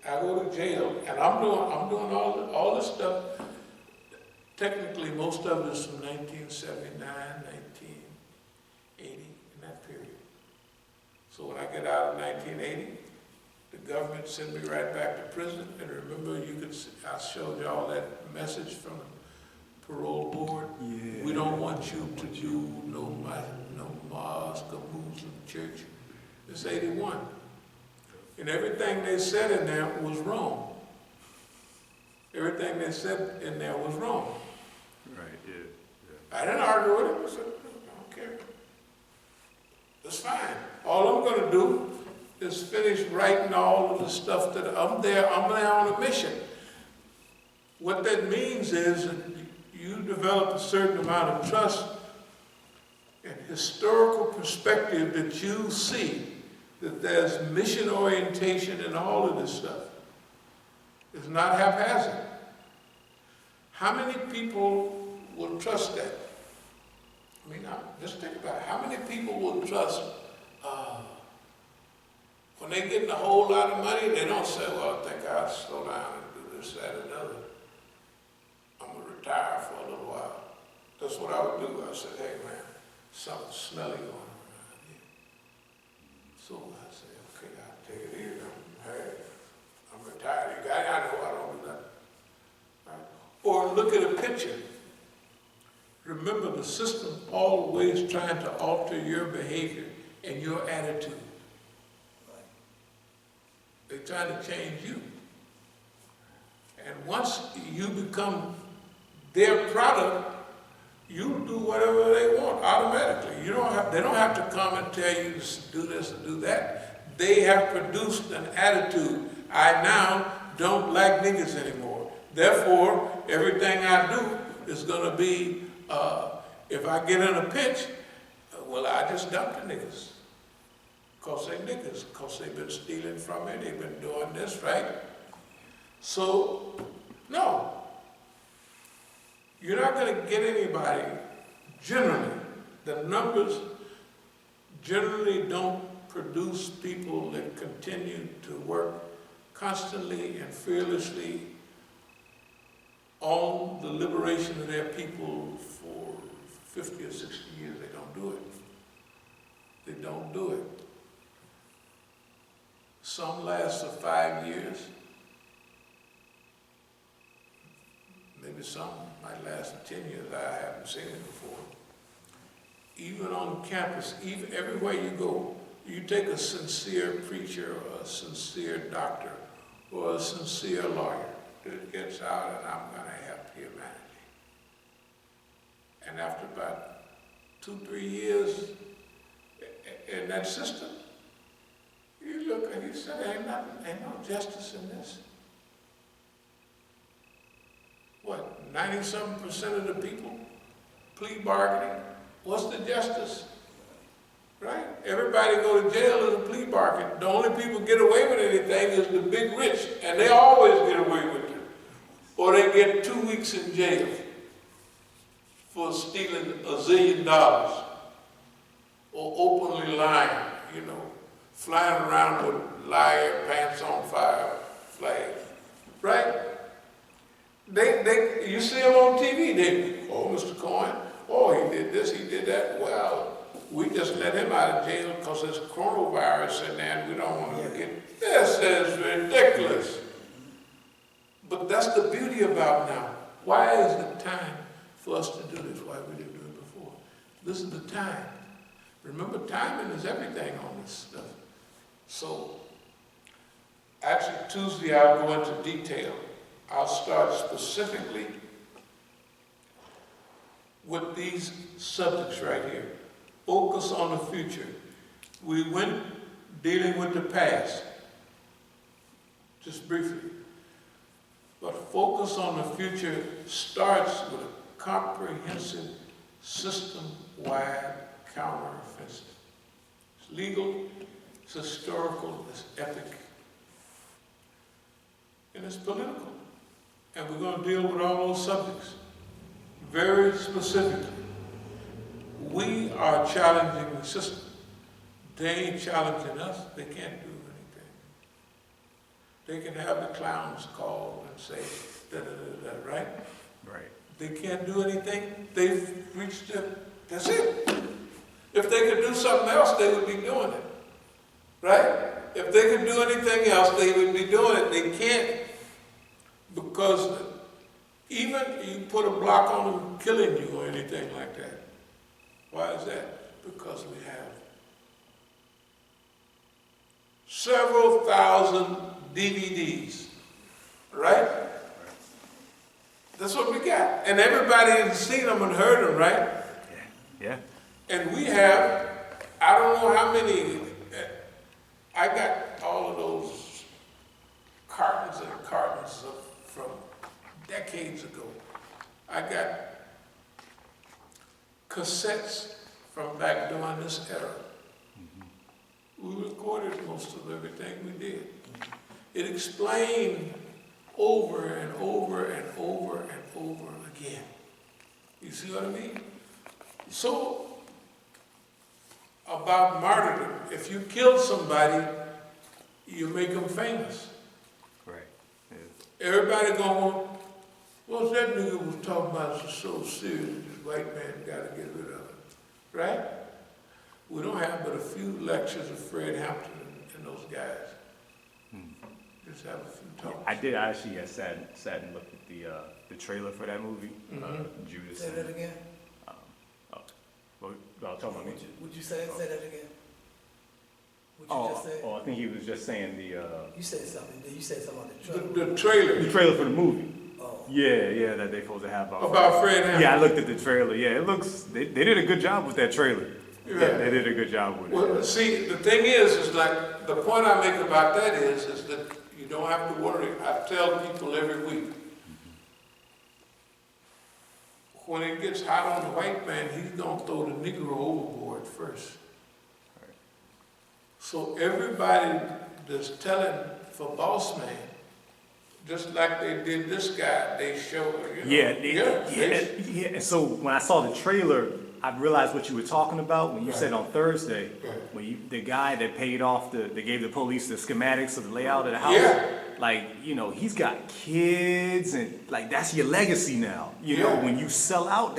I go to jail, and I'm doing all this stuff. Technically, most of it is from 1979, 1980, in that period. So when I get out of 1980, the government sent me right back to prison. And remember, I showed you all that message from the parole board. Yeah. We don't want you to do no mosque or Muslim church. It's 81. And everything they said in there was wrong. Everything they said in there was wrong. Right, yeah. I didn't argue with him. I said, I don't care. That's fine. All I'm going to do is finish writing all of the stuff that I'm there on a mission. What that means is that you develop a certain amount of trust and historical perspective that you see that there's mission orientation in all of this stuff. It's not haphazard. How many people will trust that? I mean, just think about it. How many people will trust when they get a whole lot of money, they don't say, well, I think I'll slow down and do this, that, and another. I'm going to retire for a little while. That's what I would do. I said, hey, man, something smelly going on around here. So I said, okay, I'll take it easy. Hey, I'm retired. You guys, I know I don't do that. Right? Or look at a picture. Remember, the system always trying to alter your behavior and your attitude. They're trying to change you. And once you become their product, you do whatever they want automatically. They don't have to come and tell you to do this and do that. They have produced an attitude. I now don't like niggas anymore. Therefore, everything I do is going to be, if I get in a pinch, well, I just dump the niggas. Because they niggas, because they've been stealing from me, they've been doing this, right? So, no. You're not going to get anybody, generally. The numbers generally don't produce people that continue to work constantly and fearlessly on the liberation of their people for 50 or 60 years. They don't do it. They don't do it. Some last for 5 years. Maybe some might last for 10 years. I haven't seen it before. Even on campus, even everywhere you go, you take a sincere preacher or a sincere doctor or a sincere lawyer that gets out and I'm going to help humanity. And after about 2-3 years in that system, you look and you say, ain't no justice in this. What, 90-something% of the people plea bargaining? What's the justice? Right? Everybody go to jail as a plea bargain. The only people get away with anything is the big rich, and they always get away with it. Or they get 2 weeks in jail for stealing $1 zillion or openly lying, flying around with liar, pants on fire flag, right? You see them on TV, oh, Mr. Cohen, oh, he did this, he did that. Well, we just let him out of jail because there's coronavirus in there and we don't want to get, this is ridiculous. But that's the beauty about now. Why is the time for us to do this? Why we didn't do it before? This is the time. Remember, timing is everything on this stuff. So, actually Tuesday I'll go into detail. I'll start specifically with these subjects right here. Focus on the future. We went dealing with the past, just briefly. But focus on the future starts with a comprehensive, system-wide counteroffensive. It's legal, it's historical, it's epic, and it's political. And we're going to deal with all those subjects very specifically. We are challenging the system. They ain't challenging us. They can't do anything. they can have the clowns call and say, da-da-da-da, right? Right. They can't do anything, they've reached their, that's it. If they could do something else, they would be doing it, right? If they could do anything else, they would be doing it. They can't, because even you put a block on them killing you or anything like that. Why is that? Because we have several thousand DVDs, right? That's what we got. And everybody has seen them and heard them, right? Yeah. And we have, I don't know how many, I got all of those cartons and cartons from decades ago. I got cassettes from back during this era. We recorded most of everything we did. It explained over and over and over and over again. You see what I mean? So, about martyrdom, if you kill somebody, you make them famous. Right. Yeah. Everybody going, well, that nigga was talking about is so serious, this white man got to get rid of it, right? We don't have but a few lectures of Fred Hampton and those guys. Just have a few talks. I did actually sat and looked at the trailer for that movie, Judas. Say that again? Well, talking about me. Would you say that again? What you just said? I think he was just saying You said something. You said something about the trailer. The trailer. the trailer for the movie. Oh. Yeah, that they supposed to have About Fred Hampton. Yeah, I looked at the trailer. Yeah, it looks, they did a good job with that trailer. Yeah, they did a good job with it. Well, see, the thing is like, the point I make about that is that you don't have to worry. I tell people every week, when it gets hot on the white man, he's gonna throw the Negro overboard first. Right. So everybody that's telling for boss man, just like they did this guy, they show, you know. Yeah. And so when I saw the trailer, I realized what you were talking about when you said on Thursday, when the guy that paid off they gave the police the schematics of the layout of the house. Yeah. Like, he's got kids and like, that's your legacy now. You know, when you sell out,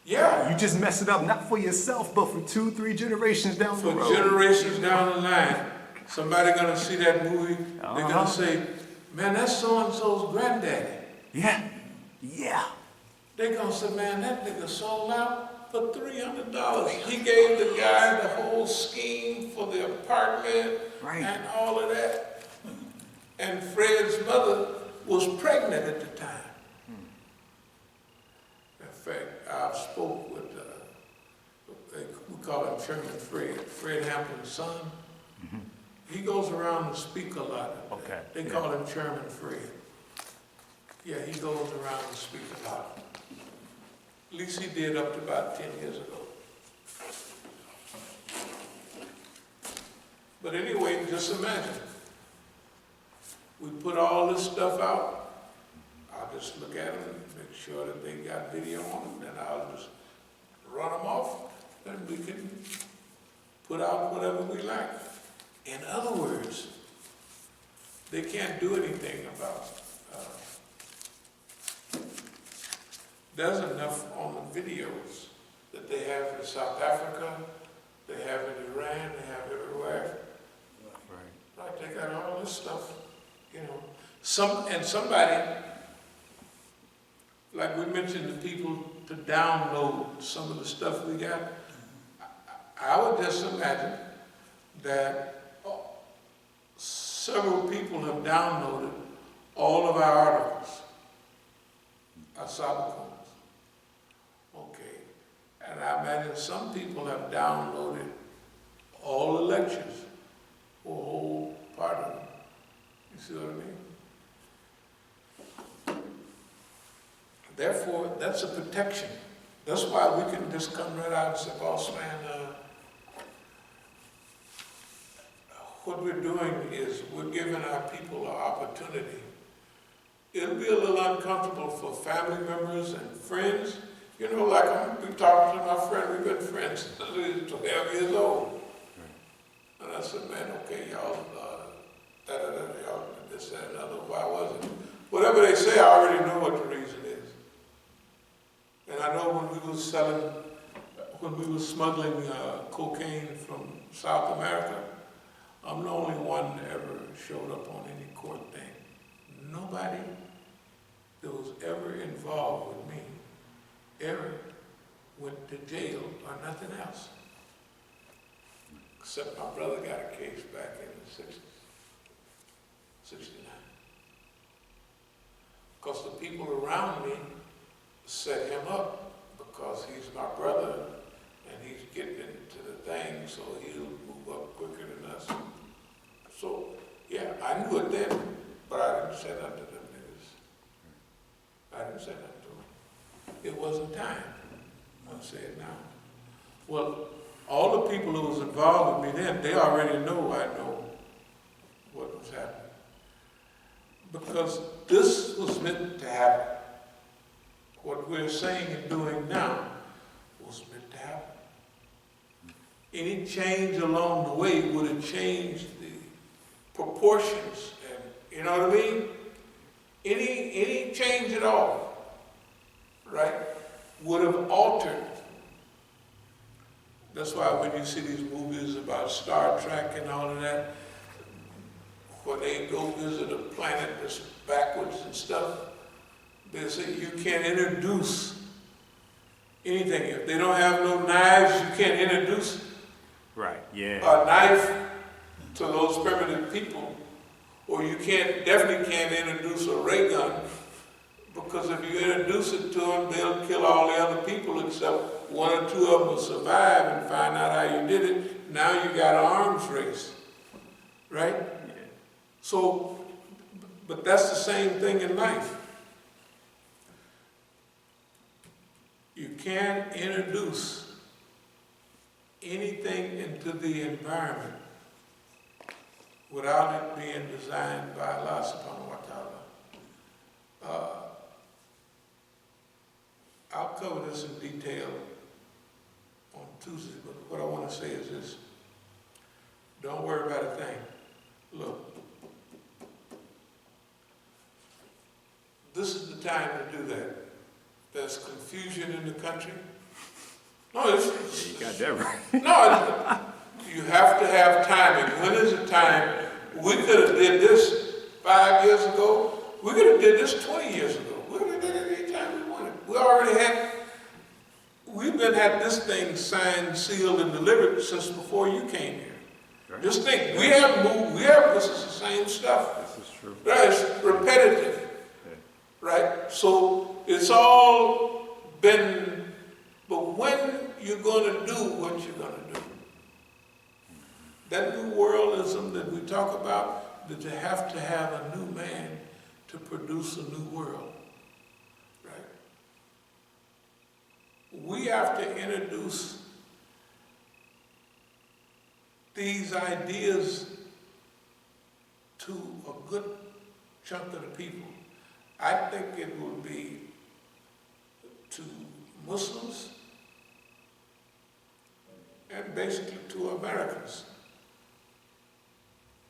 you just mess it up, not for yourself, but for 2-3 generations down the road. For generations down the line, somebody gonna see that movie, they're gonna say, man, that's so-and-so's granddaddy. Yeah. They're gonna say, man, that nigga sold out for $300. He gave the guy the whole scheme for the apartment and all of that. And Fred's mother was pregnant at the time. In fact, I spoke with, we call him Chairman Fred Hampton's son. He goes around and speak a lot. Okay. They call him Chairman Fred. Yeah, he goes around and speak a lot. At least he did up to about 10 years ago. But anyway, just imagine. We put all this stuff out. I'll just look at them and make sure that they got video on them, and I'll just run them off, and we can put out whatever we like. In other words, they can't do anything about there's enough on the videos that they have in South Africa, they have in Iran, they have everywhere. Right, they got all this stuff, Somebody, like we mentioned the people to download some of the stuff we got, I would just imagine that several people have downloaded all of our articles, As-Sabiqun. Okay. And I imagine some people have downloaded all the lectures, or a whole part of them. You see what I mean? Therefore, that's a protection. That's why we can just come right out and say, boss man, what we're doing is we're giving our people an opportunity. It'll be a little uncomfortable for family members and friends. Like I've been talking to my friend, we've been friends since we were 12 years old. And I said, man, okay, y'all, y'all this, that, and other. Why was it? Whatever they say, I already know what the reason is. And I know when we were smuggling cocaine from South America, I'm the only one that ever showed up on any court thing. Nobody that was ever involved with me ever went to jail or nothing else. Except my brother got a case back in the 60s, 69. Because the people around me set him up because he's my brother and he's getting into the thing, so he'll move up quicker than us. So, yeah, I knew it then, but I didn't say nothing to them niggas. I didn't say nothing to them. It wasn't time. I'll say it now. Well, all the people who was involved with me then, they already know I know what was happening. Because this was meant to happen. What we're saying and doing now was meant to happen. Any change along the way would have changed the proportions, and you know what I mean? Any change at all, right, would have altered. That's why when you see these movies about Star Trek and all of that, when they go visit a planet that's backwards and stuff, they say you can't introduce anything. If they don't have no knives, you can't introduce a knife to those primitive people. Or you definitely can't introduce a ray gun, because if you introduce it to them, they'll kill all the other people except one or two of them will survive and find out how you did it. Now you got an arms race, right? Yeah. So, but that's the same thing in life. You can't introduce anything into the environment without it being designed by Allah subhanahu wa ta'ala. I'll cover this in detail on Tuesday, but what I want to say is this. Don't worry about a thing. Look, this is the time to do that. There's confusion in the country. No, you got that right. No, you have to have timing. When is the time? We could have did this 5 years ago. We could have did this 20 years ago. We could have did it any time we wanted. We've been had this thing signed, sealed, and delivered since before you came here. Right. Just think, we have moved, this is the same stuff. This is true. It's repetitive, right? So it's all been, but when you're going to do what you're going to do. That new worldism that we talk about, that you have to have a new man to produce a new world, right? We have to introduce these ideas to a good chunk of the people. I think it will be to Muslims and basically to Americans,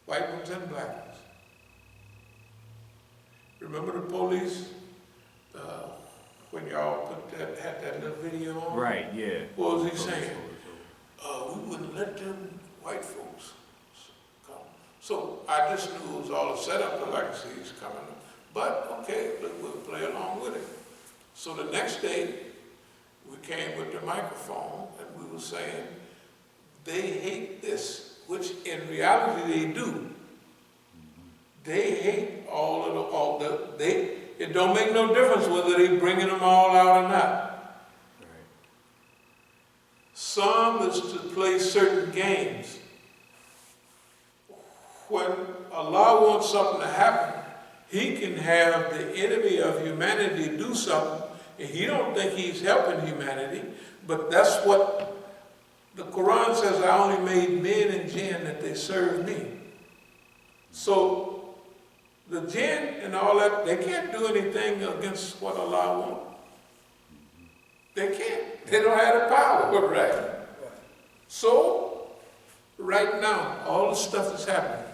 white ones and black ones. Remember the police, when y'all had that little video on? Right, yeah. What was he saying? We wouldn't let them white folks come. So I just knew it was all a setup, the legacies coming. But okay, look, we'll play along with it. So the next day, we came with the microphone and we were saying, they hate this, which in reality they do. They hate it don't make no difference whether they bringing them all out or not. Right. Some is to play certain games. When Allah wants something to happen, He can have the enemy of humanity do something, and He don't think He's helping humanity, but that's what the Quran says, I only made men and jinn that they serve me. So the jinn and all that, they can't do anything against what Allah wants. They can't. They don't have the power, right? So, right now, all the stuff that's happening,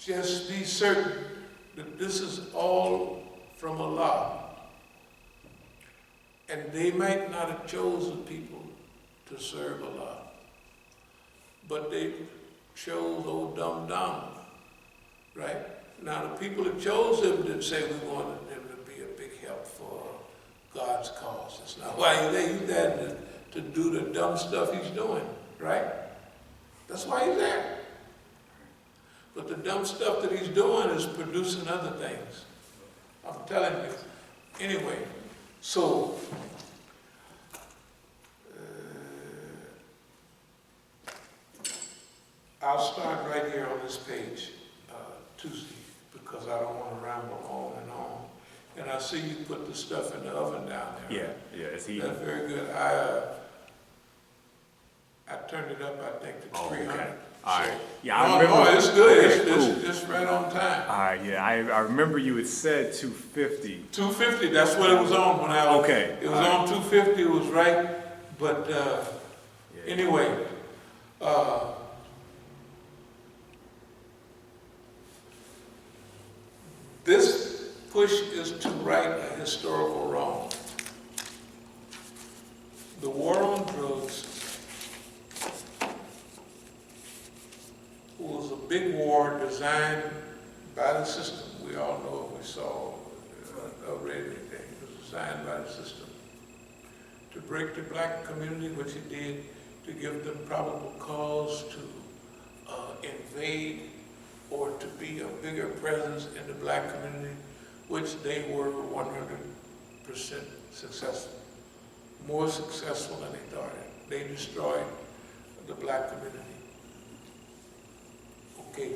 just be certain that this is all from Allah. And they might not have chosen people to serve Allah, but they chose old dumb Donald, right? Now the people that chose him didn't say we wanted him to be a big help for God's cause. That's not why he's there. He's there to do the dumb stuff he's doing, right? That's why he's there. But the dumb stuff that he's doing is producing other things. I'm telling you. Anyway, so I'll start right here on this page, Tuesday, because I don't want to ramble on and on. And I see you put the stuff in the oven down there. Yeah, it's heating. That's very good. I turned it up, I think, to 300. Okay. All right. So, Yeah, I remember. No, it's good. Okay, cool. It's right on time. All right, yeah, I remember you had said 250. 250, that's what it was on when I was. Okay. It was on 250, it was right. But anyway, this push is to right a historical wrong. The war on drugs was a big war designed by the system. We all know it, we saw, read anything. It was designed by the system to break the black community, which it did, to give them probable cause to invade or to be a bigger presence in the black community, which they were 100% successful. More successful than they thought. They destroyed the black community. Okay,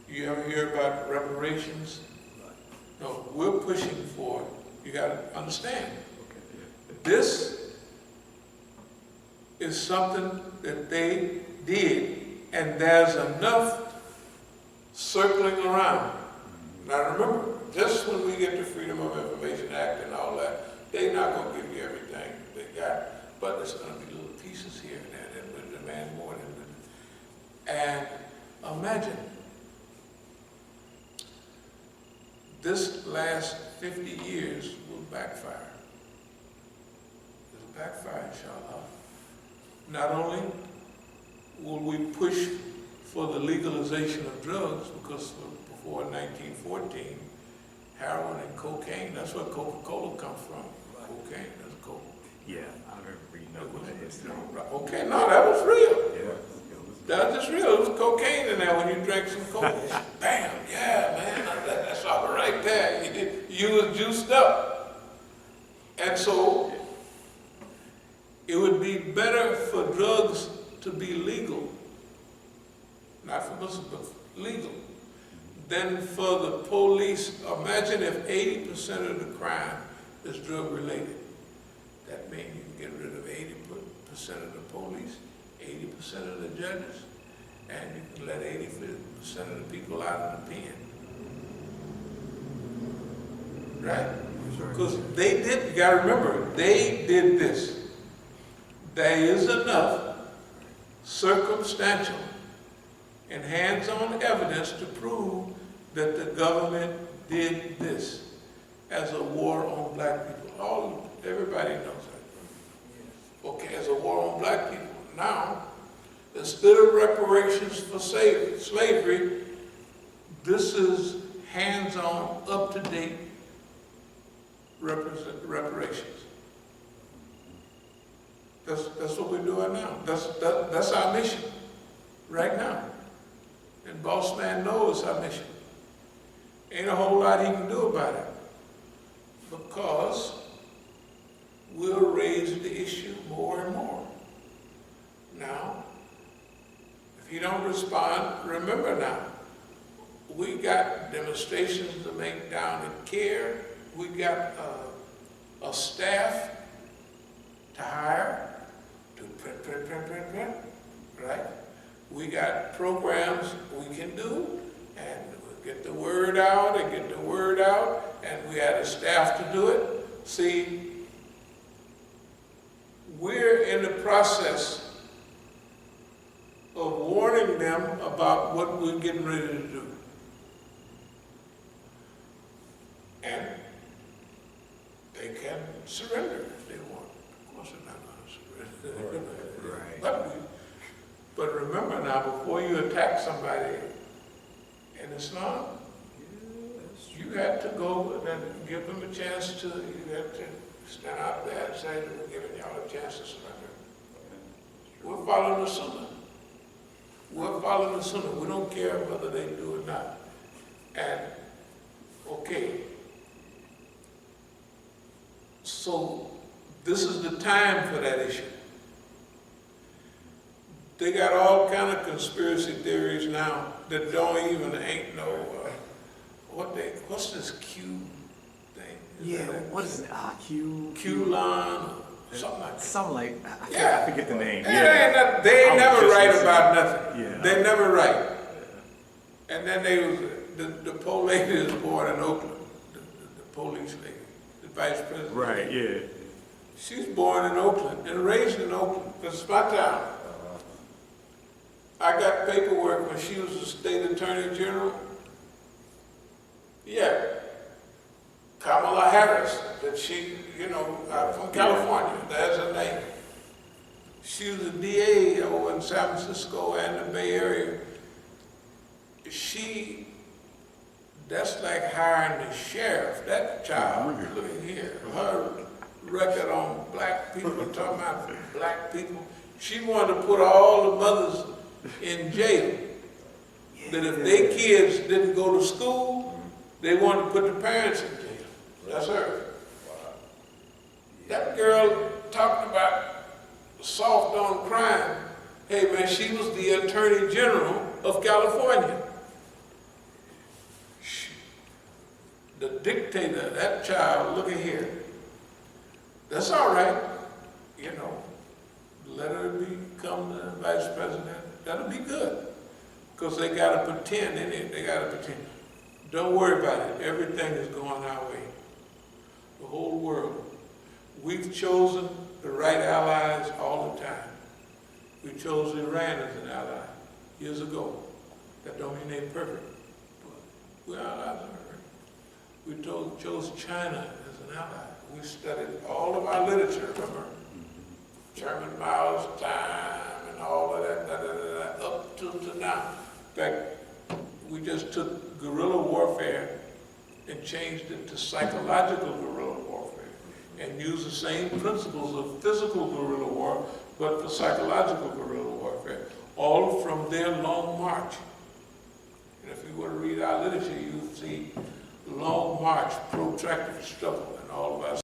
you ever hear about reparations? No, we're pushing for it. You gotta understand. This is something that they did, and there's enough circling around. Now remember, just when we get the Freedom of Information Act and all that, they're not gonna give you everything they got, but there's gonna be little pieces here and there that will demand more than and imagine this last 50 years will backfire. It'll backfire, inshallah. Not only will we push for the legalization of drugs, because before 1914, heroin and cocaine, that's where Coca-Cola comes from. Cocaine, that's coke. Yeah, I remember reading that history. Okay, no, that was real. Yeah. That was just real. It was cocaine in there when you drank some coke. Bam, yeah, man, that's all right there. You was juiced up. And so, it would be better for drugs to be legal, not for Muslims, but legal, than for the police. Imagine if 80% of the crime is drug related. That means you can get rid of 80% of the police, 80% of the judges, and you can let 80% of the people out of the pen. Right? Because they did, you gotta remember, they did this. There is enough circumstantial and hands-on evidence to prove that the government did this as a war on black people. Everybody knows that. Okay, as a war on black people. Now, instead of reparations for slavery, this is hands-on, up-to-date reparations. That's what we're doing now. That's our mission right now. And Boss Man knows our mission. Ain't a whole lot he can do about it, because we'll raise the issue more and more. Now, if you don't respond, remember now, we got demonstrations to make down in CARE. We got a staff to hire to print, right? We got programs we can do, and we'll get the word out and we had a staff to do it. See, we're in the process of warning them about what we're getting ready to do. surrender if they want. Of course they're not going to surrender. Right. But remember now, before you attack somebody in Islam, you had to go and give them a chance to, you had to stand out there and say, we're giving y'all a chance to surrender. We're following the Sunnah. We're following the Sunnah. We don't care whether they do or not. And, okay. So, this is the time for that issue. They got all kind of conspiracy theories now that don't even, ain't no, what's this Q thing? What is it? Q-line, or something like that. Something like, I forget the name. They ain't never write about nothing. Yeah. They never write. And then the poor lady is born in Oakland, the police lady, the vice president. Right, yeah. She's born in Oakland and raised in Oakland. It's my town. I got paperwork when she was the state attorney general. Yeah. Kamala Harris, that she, from California, that's her name. She was a DA over in San Francisco and the Bay Area. That's like hiring the sheriff. That child, look here, her record on black people, talking about black people. She wanted to put all the mothers in jail. That if their kids didn't go to school, they wanted to put the parents in jail. That's her. That girl talking about soft on crime. Hey man, she was the Attorney General of California. The dictator, that child, look at here. That's all right, let her become the vice president. That'll be good. Because they gotta pretend in it, they gotta pretend. Don't worry about it, everything is going our way. The whole world. We've chosen the right allies all the time. We chose Iran as an ally years ago. That don't mean they're perfect, but we're allies of Iran. We chose China as an ally. We studied all of our literature, remember? Chairman Mao's time and all of that, up to now. In fact, we just took guerrilla warfare and changed it to psychological guerrilla warfare and used the same principles of physical guerrilla war, but for psychological guerrilla warfare, all from their long march. And if you were to read our literature, you'd see long march, protracted struggle, and all of our